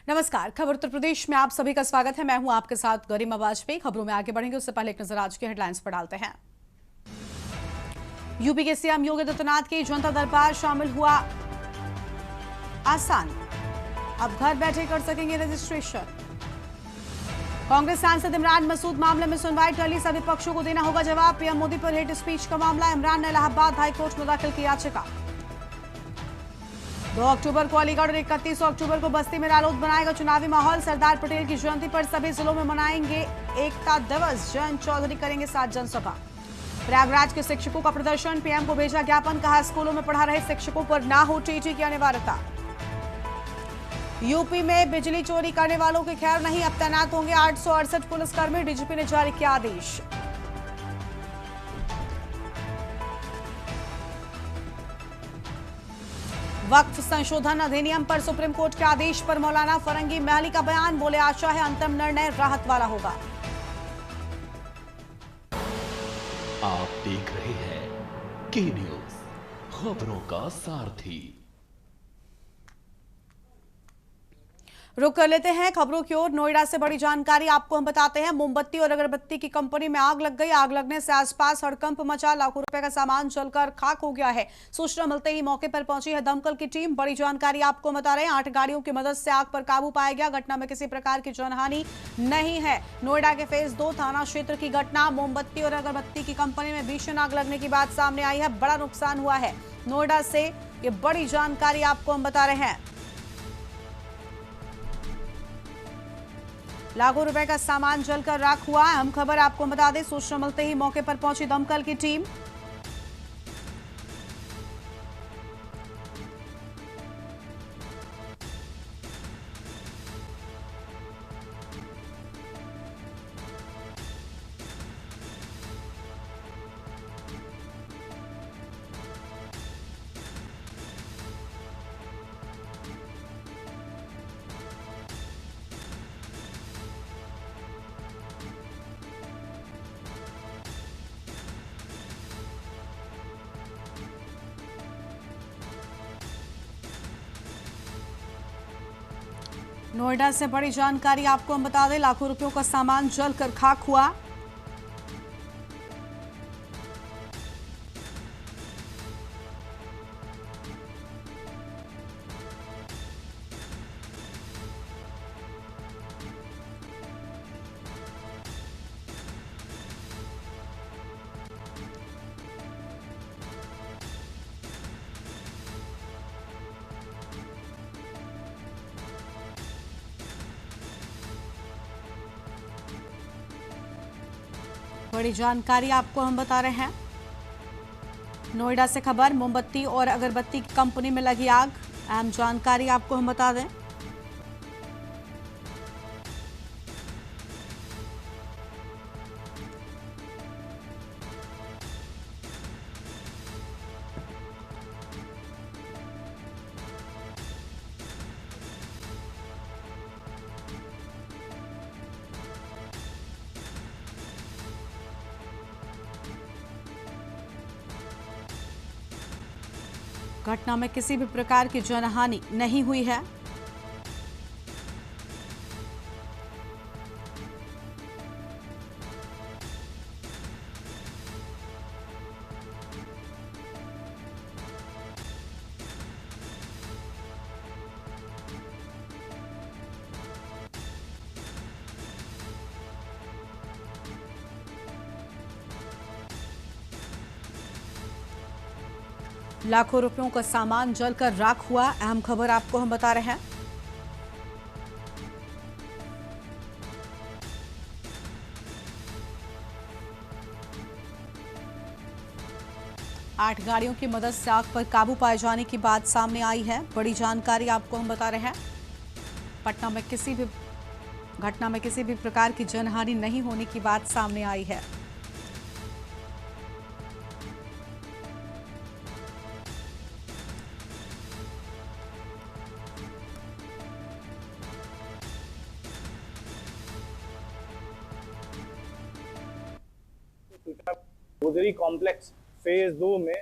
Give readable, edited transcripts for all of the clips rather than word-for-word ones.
नमस्कार। खबर उत्तर प्रदेश में आप सभी का स्वागत है। मैं हूं आपके साथ गरिमा वाजपेयी। खबरों में आगे बढ़ेंगे उससे पहले एक नजर आज की हेडलाइंस पर डालते हैं। यूपी के सीएम योगी आदित्यनाथ की जनता दरबार शामिल हुआ आसान, अब घर बैठे कर सकेंगे रजिस्ट्रेशन। कांग्रेस सांसद इमरान मसूद मामले में सुनवाई टली, सभी पक्षों को देना होगा जवाब। पीएम मोदी पर हेट स्पीच का मामला, इमरान ने इलाहाबाद हाईकोर्ट में दाखिल की याचिका। 2 अक्टूबर को अलीगढ़ और 31 अक्टूबर को बस्ती में रालोद बनाएगा चुनावी माहौल। सरदार पटेल की जयंती पर सभी जिलों में मनाएंगे एकता दिवस। जयंत चौधरी करेंगे 7 जनसभा। प्रयागराज के शिक्षकों का प्रदर्शन, पीएम को भेजा ज्ञापन, कहा स्कूलों में पढ़ा रहे शिक्षकों पर ना हो टीटी की अनिवार्यता। यूपी में बिजली चोरी करने वालों की खैर नहीं, अब तैनात होंगे 868 पुलिसकर्मी, डीजीपी ने जारी किया आदेश। वक्फ संशोधन अधिनियम पर सुप्रीम कोर्ट के आदेश पर मौलाना फरंगी महली का बयान, बोले आशा है अंतिम निर्णय राहत वाला होगा। आप देख रहे हैं के न्यूज, खबरों का सारथी। रुक कर लेते हैं खबरों की ओर। नोएडा से बड़ी जानकारी आपको हम बताते हैं। मोमबत्ती और अगरबत्ती की कंपनी में आग लग गई। आग लगने से आसपास हड़कंप मचा, लाखों रुपए का सामान जलकर खाक हो गया है। सूचना मिलते ही मौके पर पहुंची है दमकल की टीम। बड़ी जानकारी आपको बता रहे हैं, 8 गाड़ियों की मदद से आग पर काबू पाया गया। घटना में किसी प्रकार की जानहानि नहीं है। नोएडा के फेज 2 थाना क्षेत्र की घटना। मोमबत्ती और अगरबत्ती की कंपनी में भीषण आग लगने की बात सामने आई है। बड़ा नुकसान हुआ है। नोएडा से ये बड़ी जानकारी आपको हम बता रहे हैं। लाखों रुपए का सामान जलकर राख हुआ। अहम खबर आपको बता दें, सूचना मिलते ही मौके पर पहुंची दमकल की टीम। नोएडा से बड़ी जानकारी आपको हम बता दें, लाखों रुपयों का सामान जलकर खाक हुआ। बड़ी जानकारी आपको हम बता रहे हैं। नोएडा से खबर, मोमबत्ती और अगरबत्ती की कंपनी में लगी आग। अहम जानकारी आपको हम बता दें। घटना में किसी भी प्रकार की जानहानि नहीं हुई है। लाखों रुपयों का सामान जलकर राख हुआ। अहम खबर आपको हम बता रहे हैं। आठ गाड़ियों की मदद से आग पर काबू पाए जाने की बात सामने आई है। बड़ी जानकारी आपको हम बता रहे हैं। पटना में घटना में किसी भी प्रकार की जनहानि नहीं होने की बात सामने आई है। गोदरी कॉम्प्लेक्स फेज 2 में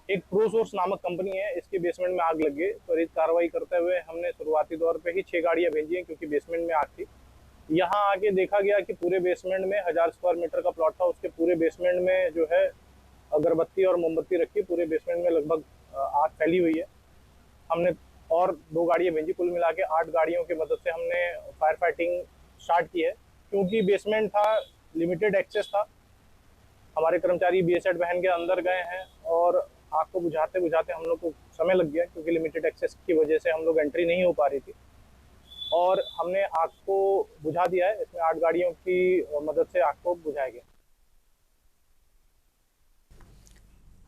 एक प्रोसोर्स नामक कंपनी है, इसके बेसमेंट में आग लग गई। त्वरित कार्रवाई करते हुए हमने शुरुआती दौर पे ही 6 गाड़ियां भेजी हैं, क्योंकि बेसमेंट में आग थी। यहाँ आके देखा गया कि पूरे बेसमेंट में 1000 स्क्वायर मीटर का प्लॉट था, उसके पूरे बेसमेंट में जो है अगरबत्ती और मोमबत्ती रखी। पूरे बेसमेंट में लगभग आग फैली हुई है। हमने और 2 गाड़ियां भेजी, कुल मिला के 8 गाड़ियों की मदद से हमने फायर फाइटिंग स्टार्ट की है। क्योंकि बेसमेंट था, लिमिटेड एक्सेस था, हमारे कर्मचारी BSET पहन के अंदर गए हैं और आग को बुझाते बुझाते हम लोग को समय लग गया, क्योंकि लिमिटेड एक्सेस की वजह से हम लोग एंट्री नहीं हो पा रही थी। और हमने आग को बुझा दिया है। इसमें 8 गाड़ियों की मदद से आग को बुझाया गया।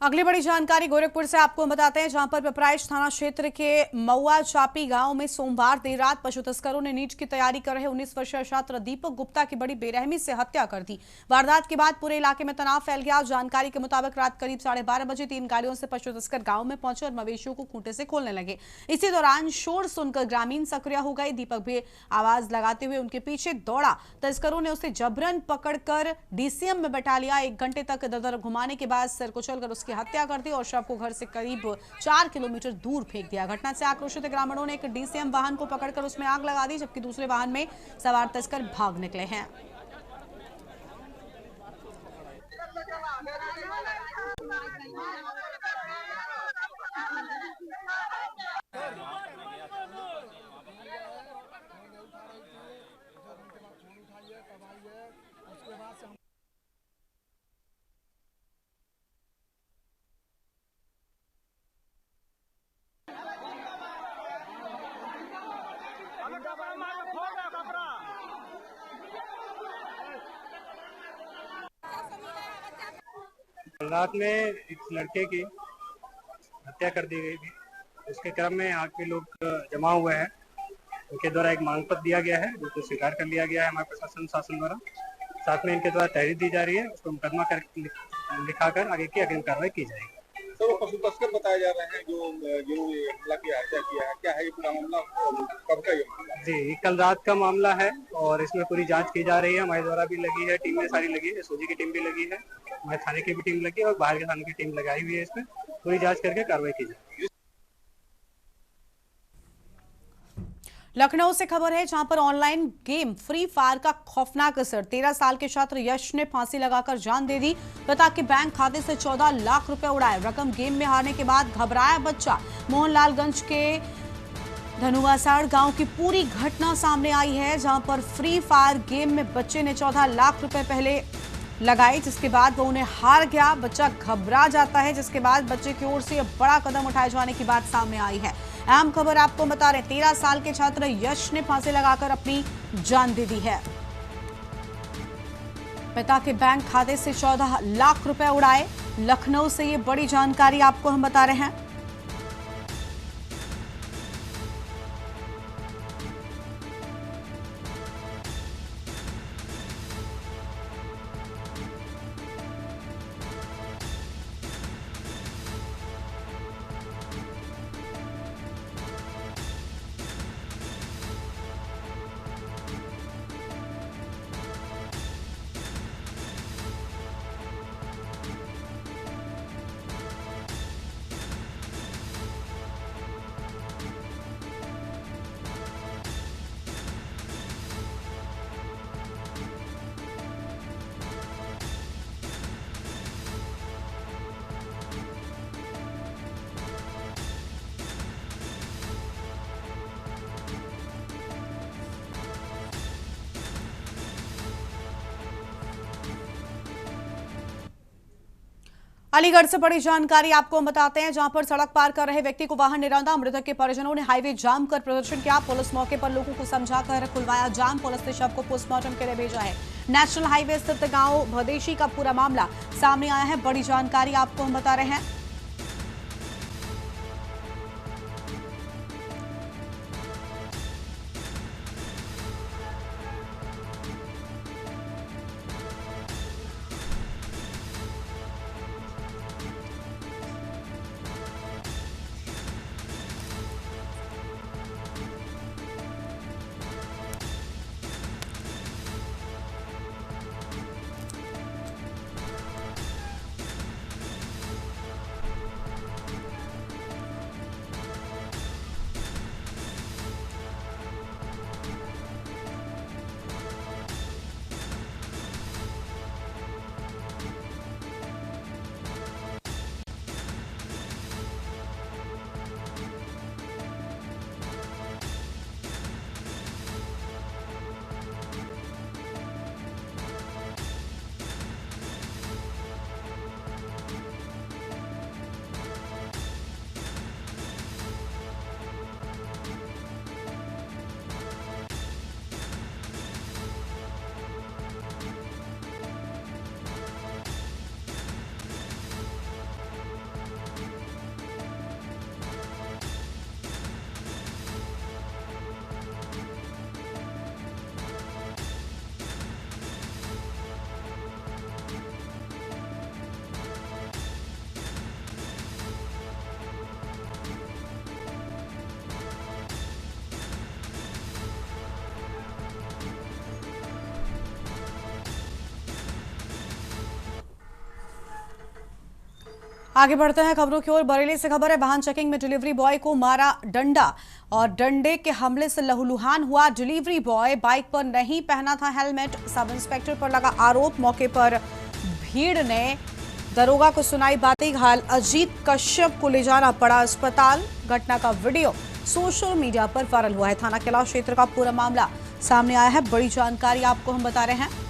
अगली बड़ी जानकारी गोरखपुर से आपको हम बताते हैं, जहां पर पिपराइच थाना क्षेत्र के मऊआ चापी गांव में सोमवार देर रात पशु तस्करों ने नीट की तैयारी कर रहे 19 वर्षीय छात्र दीपक गुप्ता की बड़ी बेरहमी से हत्या कर दी। वारदात के बाद पूरे इलाके में तनाव फैल गया। जानकारी के मुताबिक रात करीब 12:30 बजे 3 गाड़ियों से पशु तस्कर गाँव में पहुंचे और मवेशियों को खूंटे से खोलने लगे। इसी दौरान शोर सुनकर ग्रामीण सक्रिय हो गए। दीपक भी आवाज लगाते हुए उनके पीछे दौड़ा। तस्करों ने उसे जबरन पकड़कर DCM में बैठा लिया। 1 घंटे तक दर घुमाने के बाद सिर कुचलकर उसकी हत्या कर दी और शव को घर से करीब 4 किलोमीटर दूर फेंक दिया। घटना से आक्रोशित ग्रामीणों ने एक DCM वाहन को पकड़कर उसमें आग लगा दी, जबकि दूसरे वाहन में सवार तस्कर भाग निकले हैं। रात में एक लड़के की हत्या कर दी गई थी। उसके क्रम में यहाँ के लोग जमा हुए हैं। उनके द्वारा एक मांग पत्र दिया गया है, जो स्वीकार कर लिया गया है हमारे प्रशासन शासन द्वारा। साथ में इनके द्वारा तहरीर दी जा रही है, उसको मुकदमा कर लिखाकर आगे की अग्रिम कार्रवाई की जाएगी। तो वो पशु तस्कर बताए जा रहे हैं जो ये हमला की हत्या किया है। क्या है ये पूरा मामला, कब का ये मामला? जी, कल रात का मामला है और इसमें पूरी जांच की जा रही है। हमारे द्वारा भी लगी है, टीमें सारी लगी है, SOG की टीम भी लगी है, हमारे थाने की भी टीम लगी है और बाहर के थाने की टीम लगाई हुई है। इसमें पूरी जांच करके कार्रवाई की जाएगी। लखनऊ से खबर है, जहां पर ऑनलाइन गेम फ्री फायर का खौफनाक असर। 13 साल के छात्र यश ने फांसी लगाकर जान दे दी। पिता के बैंक खाते से 14 लाख रुपए उड़ाए। रकम गेम में हारने के बाद घबराया बच्चा। मोहनलालगंज के धनुवासाड़ गांव की पूरी घटना सामने आई है, जहां पर फ्री फायर गेम में बच्चे ने 14 लाख रुपए पहले लगाए, जिसके बाद वो उन्हें हार गया। बच्चा घबरा जाता है, जिसके बाद बच्चे की ओर से बड़ा कदम उठाए जाने की बात सामने आई है। अहम खबर आपको बता रहे, 13 साल के छात्र यश ने फांसी लगाकर अपनी जान दे दी है। पिता के बैंक खाते से 14 लाख रुपए उड़ाए। लखनऊ से ये बड़ी जानकारी आपको हम बता रहे हैं। अलीगढ़ से बड़ी जानकारी आपको हम बताते हैं, जहां पर सड़क पार कर रहे व्यक्ति को वाहन ने रौंदा। मृतक के परिजनों ने हाईवे जाम कर प्रदर्शन किया। पुलिस मौके पर लोगों को समझाकर खुलवाया जाम। पुलिस ने शव को पोस्टमार्टम के लिए भेजा है। नेशनल हाईवे स्थित गांव भदेशी का पूरा मामला सामने आया है। बड़ी जानकारी आपको हम बता रहे हैं। आगे बढ़ते हैं खबरों की ओर। बरेली से खबर है, वाहन चेकिंग में डिलीवरी बॉय को मारा डंडा और डंडे के हमले से लहूलुहान हुआ डिलीवरी बॉय। बाइक पर नहीं पहना था हेलमेट। सब इंस्पेक्टर पर लगा आरोप। मौके पर भीड़ ने दरोगा को सुनाई बातें। घायल अजीत कश्यप को ले जाना पड़ा अस्पताल। घटना का वीडियो सोशल मीडिया पर वायरल हुआ है। थाना कैलाश क्षेत्र का पूरा मामला सामने आया है। बड़ी जानकारी आपको हम बता रहे हैं।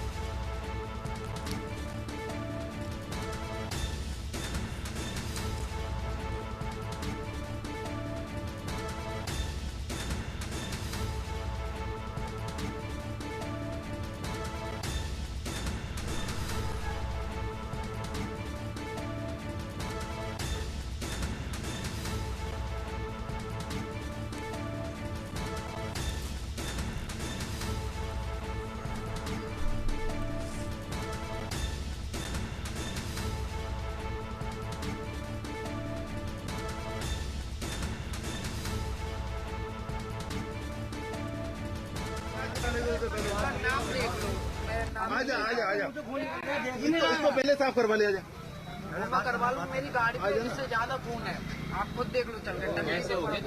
आजा इसको पहले साफ करवा लिया जाए। मैं करवा लूँ, मेरी गाड़ी पे इससे ज्यादा खून है, आप खुद देख लो। चल कैसे हो गया।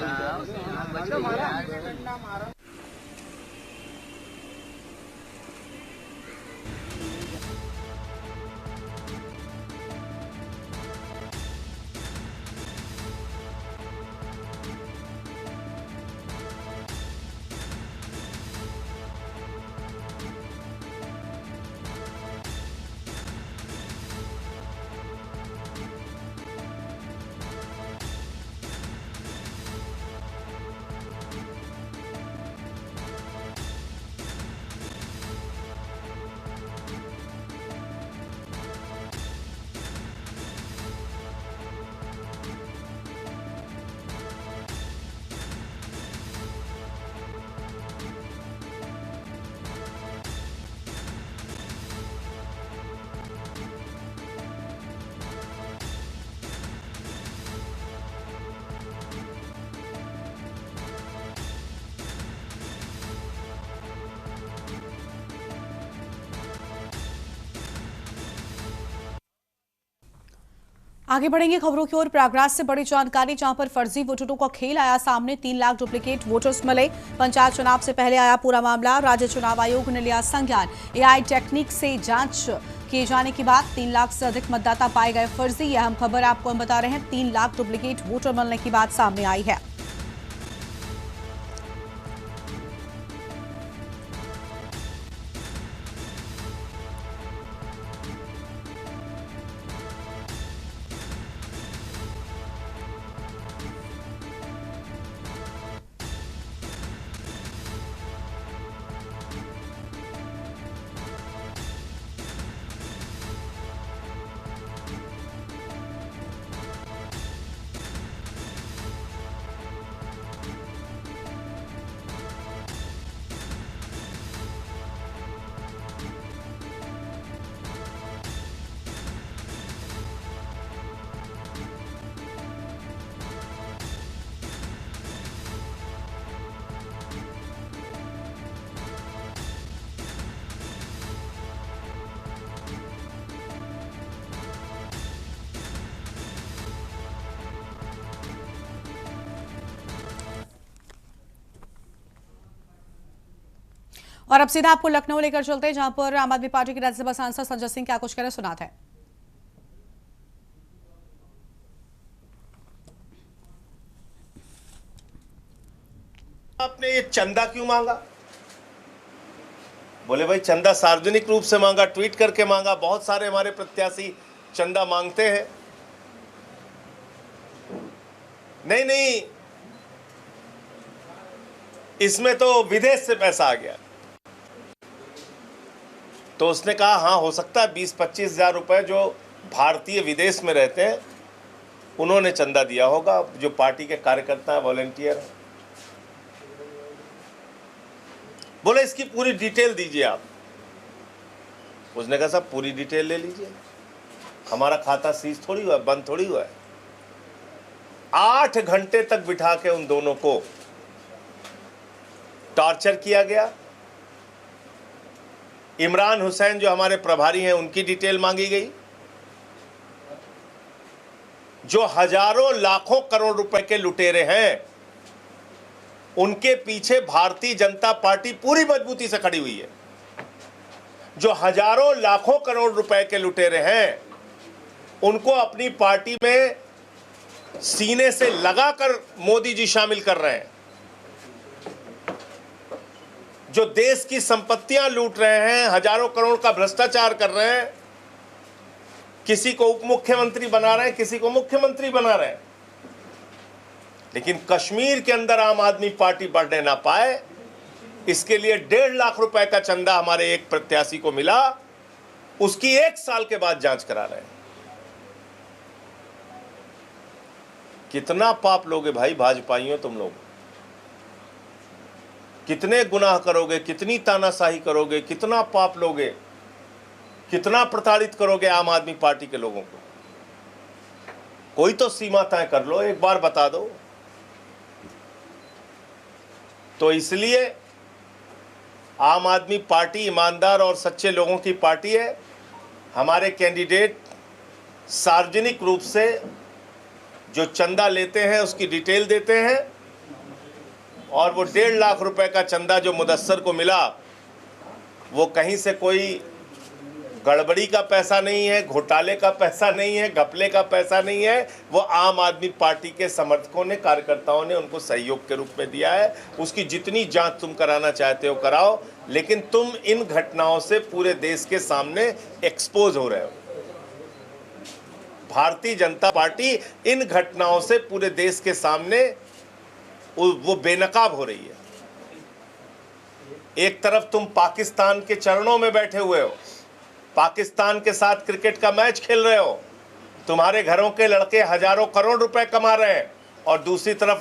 आगे बढ़ेंगे खबरों की ओर। प्रयागराज से बड़ी जानकारी, जहां पर फर्जी वोटरों का खेल आया सामने। 3 लाख डुप्लीकेट वोटर्स मिले। पंचायत चुनाव से पहले आया पूरा मामला। राज्य चुनाव आयोग ने लिया संज्ञान। एआई टेक्निक से जांच किए जाने के बाद 3 लाख से अधिक मतदाता पाए गए फर्जी। यह अहम खबर आपको हम बता रहे हैं। 3 लाख डुप्लीकेट वोटर मिलने की बात सामने आई है। और अब सीधा आपको लखनऊ लेकर चलते हैं, जहां पर आम आदमी पार्टी के राज्यसभा सांसद संजय सिंह क्या कुछ कह रहे सुनाते हैं। आपने ये चंदा क्यों मांगा? बोले भाई चंदा सार्वजनिक रूप से मांगा, ट्वीट करके मांगा। बहुत सारे हमारे प्रत्याशी चंदा मांगते हैं। नहीं, इसमें तो विदेश से पैसा आ गया। तो उसने कहा हाँ हो सकता है 20-25 हजार रुपए जो भारतीय विदेश में रहते हैं उन्होंने चंदा दिया होगा, जो पार्टी के कार्यकर्ता हैं, वॉलंटियर हैं। बोले इसकी पूरी डिटेल दीजिए आप। उसने कहा साहब पूरी डिटेल ले लीजिए, हमारा खाता सीज थोड़ी हुआ है, बंद थोड़ी हुआ है। 8 घंटे तक बिठा के उन दोनों को टॉर्चर किया गया। इमरान हुसैन जो हमारे प्रभारी हैं उनकी डिटेल मांगी गई। जो हजारों लाखों करोड़ रुपए के लुटेरे हैं, उनके पीछे भारतीय जनता पार्टी पूरी मजबूती से खड़ी हुई है। जो हजारों लाखों करोड़ रुपए के लुटेरे हैं, उनको अपनी पार्टी में सीने से लगाकर मोदी जी शामिल कर रहे हैं। जो देश की संपत्तियां लूट रहे हैं, हजारों करोड़ का भ्रष्टाचार कर रहे हैं, किसी को उप मुख्यमंत्री बना रहे हैं, किसी को मुख्यमंत्री बना रहे हैं, लेकिन कश्मीर के अंदर आम आदमी पार्टी बढ़ने ना पाए, इसके लिए 1.5 लाख रुपए का चंदा हमारे एक प्रत्याशी को मिला, उसकी 1 साल के बाद जांच करा रहे हैं। कितना पाप लोगे भाई भाजपाइयों तुम लोग? कितने गुनाह करोगे, कितनी तानाशाही करोगे, कितना पाप लोगे, कितना प्रताड़ित करोगे आम आदमी पार्टी के लोगों को? कोई तो सीमा तय कर लो, एक बार बता दो। तो इसलिए आम आदमी पार्टी ईमानदार और सच्चे लोगों की पार्टी है। हमारे कैंडिडेट सार्वजनिक रूप से जो चंदा लेते हैं उसकी डिटेल देते हैं, और वो 1.5 लाख रुपए का चंदा जो मुदस्सर को मिला, वो कहीं से कोई गड़बड़ी का पैसा नहीं है, घोटाले का पैसा नहीं है, घपले का पैसा नहीं है। वो आम आदमी पार्टी के समर्थकों ने, कार्यकर्ताओं ने उनको सहयोग के रूप में दिया है। उसकी जितनी जांच तुम कराना चाहते हो कराओ, लेकिन तुम इन घटनाओं से पूरे देश के सामने एक्सपोज हो रहे हो। भारतीय जनता पार्टी इन घटनाओं से पूरे देश के सामने वो बेनकाब हो रही है। एक तरफ तुम पाकिस्तान के चरणों में बैठे हुए हो, पाकिस्तान के साथ क्रिकेट का मैच खेल रहे हो, तुम्हारे घरों के लड़के हजारों करोड़ रुपए कमा रहे हैं, और दूसरी तरफ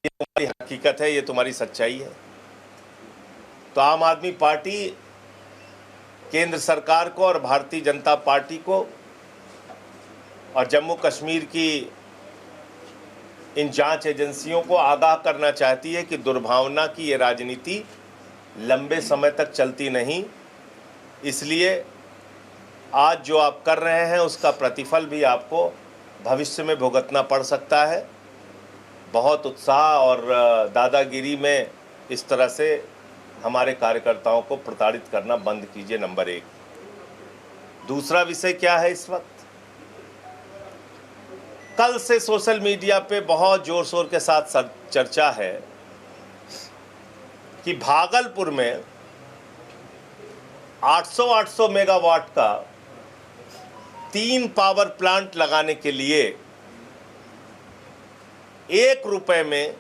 ये तुम्हारी हकीकत है, ये तुम्हारी सच्चाई है। तो आम आदमी पार्टी केंद्र सरकार को और भारतीय जनता पार्टी को और जम्मू कश्मीर की इन जांच एजेंसियों को आगाह करना चाहती है कि दुर्भावना की ये राजनीति लंबे समय तक चलती नहीं। इसलिए आज जो आप कर रहे हैं उसका प्रतिफल भी आपको भविष्य में भुगतना पड़ सकता है। बहुत उत्साह और दादागिरी में इस तरह से हमारे कार्यकर्ताओं को प्रताड़ित करना बंद कीजिए, नंबर 1। दूसरा विषय क्या है इस वक्त? कल से सोशल मीडिया पे बहुत जोर शोर के साथ चर्चा है कि भागलपुर में 800 मेगावाट का 3 पावर प्लांट लगाने के लिए 1 रुपए में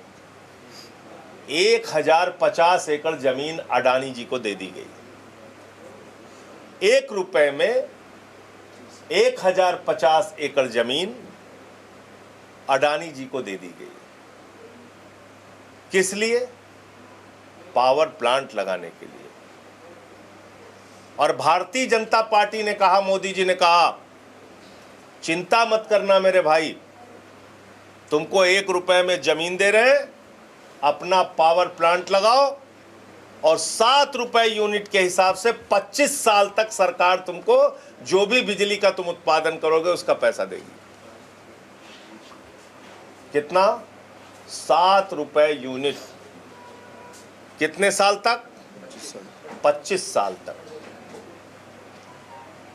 1050 एकड़ जमीन अडानी जी को दे दी गई। 1 रुपए में 1050 एकड़ जमीन अडानी जी को दे दी गई। किस लिए? पावर प्लांट लगाने के लिए। और भारतीय जनता पार्टी ने कहा, मोदी जी ने कहा, चिंता मत करना मेरे भाई, तुमको 1 रुपए में जमीन दे रहे हैं, अपना पावर प्लांट लगाओ, और 7 रुपए यूनिट के हिसाब से 25 साल तक सरकार तुमको जो भी बिजली का तुम उत्पादन करोगे उसका पैसा देगी। कितना? 7 रुपए यूनिट। कितने साल तक? 25 साल तक।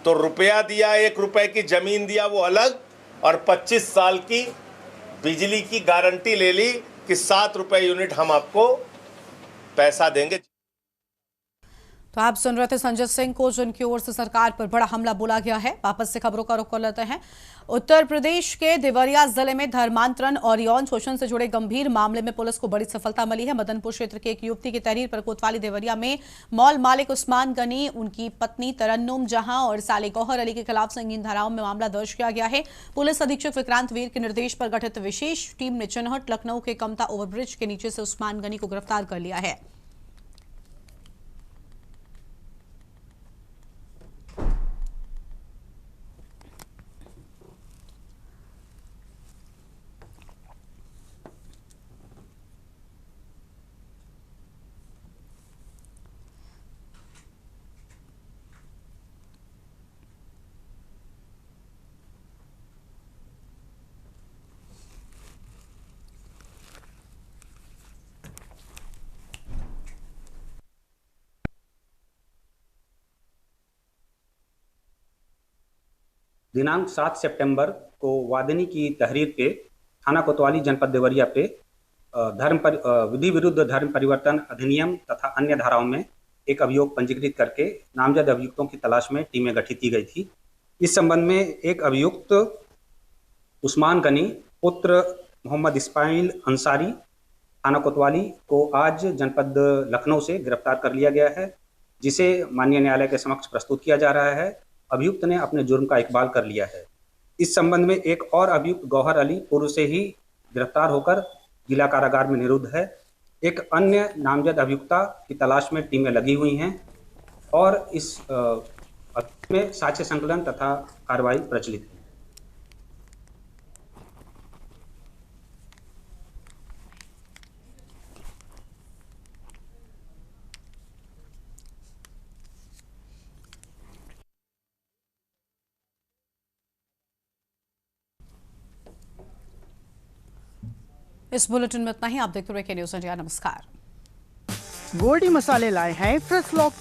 तो रुपया दिया, 1 रुपए की जमीन दिया वो अलग, और 25 साल की बिजली की गारंटी ले ली कि 7 रुपए यूनिट हम आपको पैसा देंगे। तो आप सुन रहे थे संजय सिंह को, जिनकी ओर से सरकार पर बड़ा हमला बोला गया है। वापस से खबरों का रुख कर लेते हैं। उत्तर प्रदेश के देवरिया जिले में धर्मांतरण और यौन शोषण से जुड़े गंभीर मामले में पुलिस को बड़ी सफलता मिली है। मदनपुर क्षेत्र के एक युवती की तहरीर पर कोतवाली देवरिया में मॉल मालिक उस्मान गनी, उनकी पत्नी तरन्नुम जहां और साले गौहर अली के खिलाफ संगीन धाराओं में मामला दर्ज किया गया है। पुलिस अधीक्षक विक्रांत वीर के निर्देश पर गठित विशेष टीम ने चिन्हट लखनऊ के कमता ओवरब्रिज के नीचे से उस्मान गनी को गिरफ्तार कर लिया है। दिनांक 7 सितंबर को वादनी की तहरीर पे थाना कोतवाली जनपद देवरिया पे विधि विरुद्ध धर्म परिवर्तन अधिनियम तथा अन्य धाराओं में एक अभियोग पंजीकृत करके नामजद अभियुक्तों की तलाश में टीमें गठित की गई थी। इस संबंध में एक अभियुक्त उस्मान गनी पुत्र मोहम्मद इस्माइल अंसारी थाना कोतवाली को आज जनपद लखनऊ से गिरफ्तार कर लिया गया है, जिसे माननीय न्यायालय के समक्ष प्रस्तुत किया जा रहा है। अभियुक्त ने अपने जुर्म का इकबाल कर लिया है। इस संबंध में एक और अभियुक्त गौहर अली पूर्व से ही गिरफ्तार होकर जिला कारागार में निरुद्ध है। एक अन्य नामजद अभियुक्ता की तलाश में टीमें लगी हुई हैं और इस में साक्ष्य संकलन तथा कार्रवाई प्रचलित है। इस बुलेटिन में इतना ही। आप देखते रहिए के न्यूज़ इंडिया। नमस्कार। गोल्डी मसाले लाए हैं फ्रेश लॉक